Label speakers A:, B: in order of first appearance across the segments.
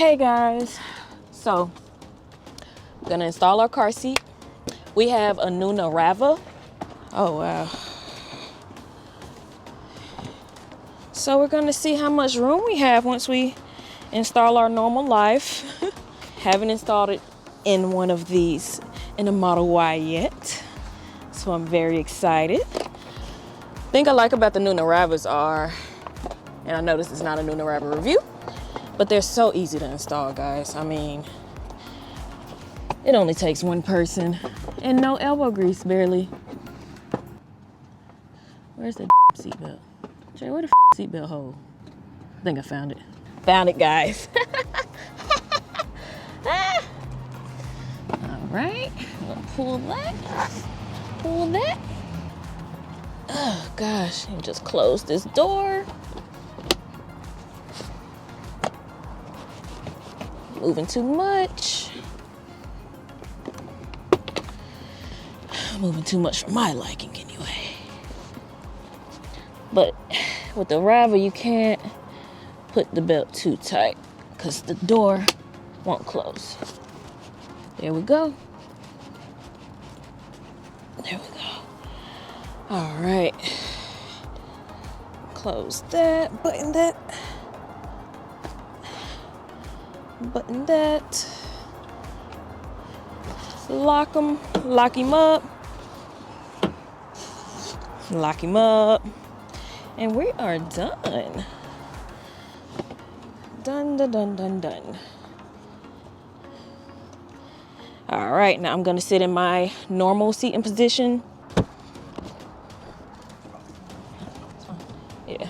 A: Hey guys, so I'm gonna install our car seat. We have a Nuna Rava. Oh wow. So we're gonna see how much room we have once we install our normal life. Haven't installed it in one of these in a Model Y yet, so I'm very excited. Thing I like about the Nuna Ravas are, and I know this is not a Nuna Rava review, but they're so easy to install, guys. I mean, it only takes one person and no elbow grease, barely. Where's the seatbelt? Jay, where the seatbelt hole? I think I found it. Found it, guys. All right, I'm gonna pull that. Pull that. Oh gosh, and just close this door. Moving too much. Moving too much for my liking anyway. But with the Rava, you can't put the belt too tight because the door won't close. There we go. There we go. All right. Close that, button that. Button that. Lock him up. Lock him up. And we are done. Done. All right, now I'm gonna sit in my normal seating position. Yeah.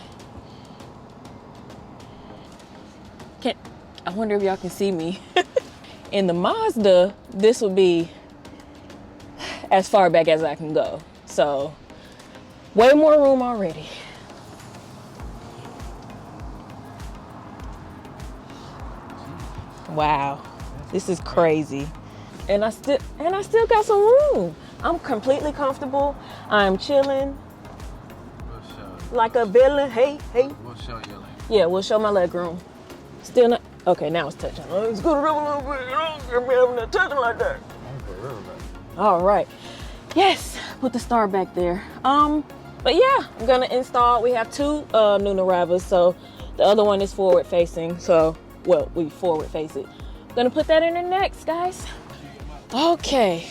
A: I wonder if y'all can see me. In the Mazda, this would be as far back as I can go. So, way more room already. Wow, this is crazy. And I still got some room. I'm completely comfortable. I'm chilling. Like a villain. Hey.
B: We'll show your leg.
A: Yeah, we'll show my leg room. Still not. Okay, now it's touching. Let's go to a little bit. You don't get me having that touching like that. All right. Yes, put the star back there. But yeah, I'm gonna install. We have two Nuna Ravas, so the other one is forward facing. So, well, we forward face it. I'm gonna put that in there next, guys. Okay.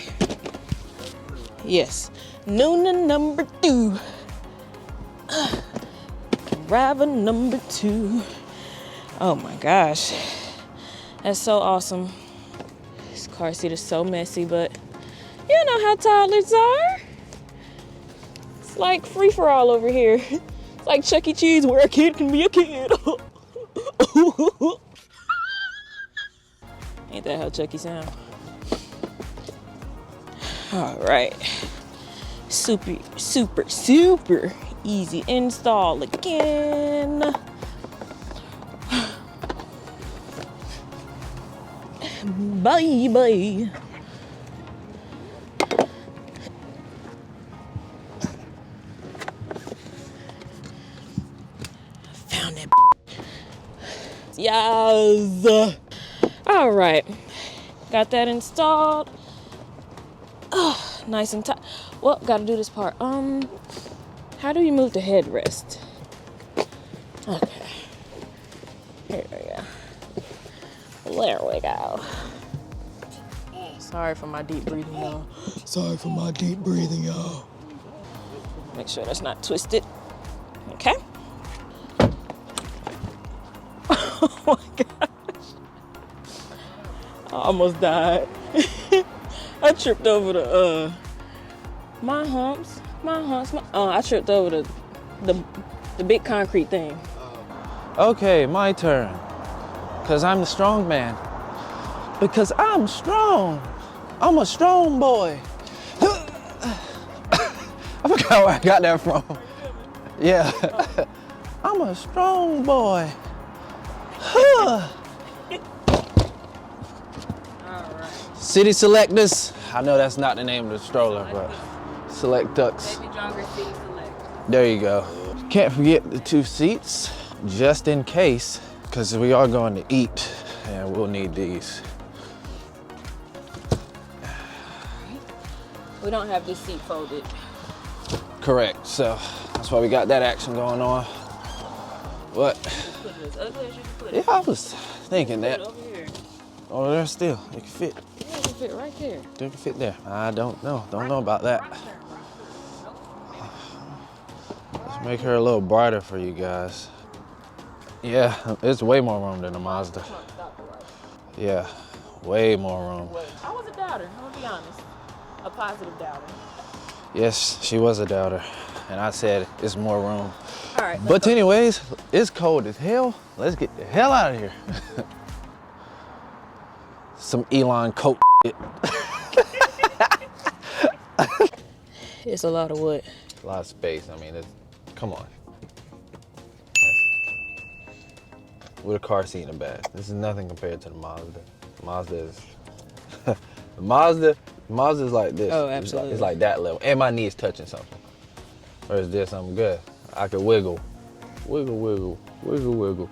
A: Yes, Nuna number 2. Rava number 2. Oh my gosh, that's so awesome. This car seat is so messy, but you know how toddlers are. It's like free for all over here. It's like Chuck E. Cheese where a kid can be a kid. Ain't that how Chucky sound? All right, super easy install again. Bye. Found it. Yes. All right. Got that installed. Oh, nice and tight. Well, gotta do this part. How do you move the headrest? Okay. Here we go. There we go. Sorry for my deep breathing, y'all. Make sure that's not twisted. Okay. Oh my gosh. I almost died. I tripped over the my humps. I tripped over the big concrete thing.
B: Okay, my turn. Because I'm the strong man. Because I'm strong. I'm a strong boy. I forgot where I got that from. Yeah. I'm a strong boy. City Selectors. I know that's not the name of the stroller, but Select Ducks.
A: Baby Jogger City Select.
B: There you go. Can't forget the 2 seats, just in case, because we are going to eat And we'll need these.
A: We don't have this seat folded.
B: Correct, so that's why we got that action going on. What?
A: Put it as ugly as you can put
B: Yeah,
A: it.
B: I was thinking
A: Put
B: that.
A: it over here.
B: Oh, there still, it can fit.
A: Yeah, it can fit right there.
B: It can fit there. I don't know about that. Let's make her a little brighter for you guys. Yeah, it's way more room than a Mazda. Yeah, way more room.
A: I was a doubter, I'm gonna be honest. A positive doubter.
B: Yes, she was a doubter. And I said, it's more room.
A: All right.
B: But anyways, it's cold as hell. Let's get the hell out of here. Some Elon coat shit.
A: It's a lot of wood.
B: A lot of space. I mean, come on. With a car seat in the back. This is nothing compared to the Mazda. The Mazda is the Mazda is like this.
A: Oh, absolutely.
B: It's like that level. And my knee's touching something. Whereas this, I'm good. I could wiggle. Wiggle, wiggle, wiggle, wiggle.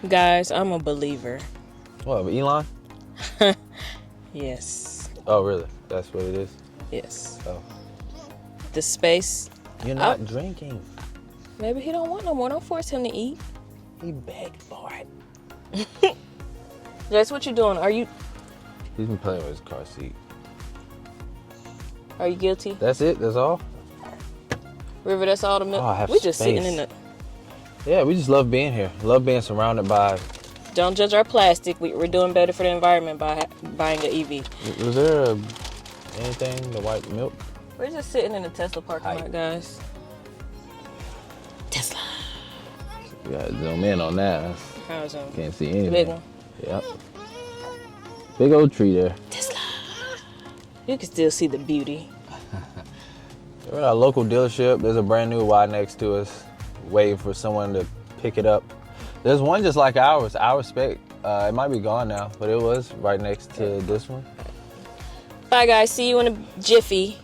A: Guys, I'm a believer.
B: What, Elon?
A: Yes.
B: Oh, really? That's what it is?
A: Yes.
B: Oh.
A: The space.
B: You're not drinking.
A: Maybe he don't want no more. Don't force him to eat.
B: He begged for it.
A: That's what you're doing.
B: He's been playing with his car seat.
A: Are you guilty?
B: That's it? That's all?
A: River, that's all the milk.
B: Oh, I have
A: We just sitting
B: space.
A: in the.
B: Yeah, we just love being here. Love being surrounded by.
A: Don't judge our plastic. We're doing better for the environment by buying an EV.
B: Was there anything, the white milk?
A: We're just sitting in the Tesla parking lot, guys. Tesla.
B: You gotta zoom in on that.
A: How's it?
B: Can't see anything.
A: Big one.
B: Yep. Big old tree there.
A: Tesla. You can still see the beauty.
B: We're at our local dealership. There's a brand new Y next to us, waiting for someone to pick it up. There's one just like ours, our spec. It might be gone now, but it was right next to this one.
A: Bye, guys. See you in a jiffy.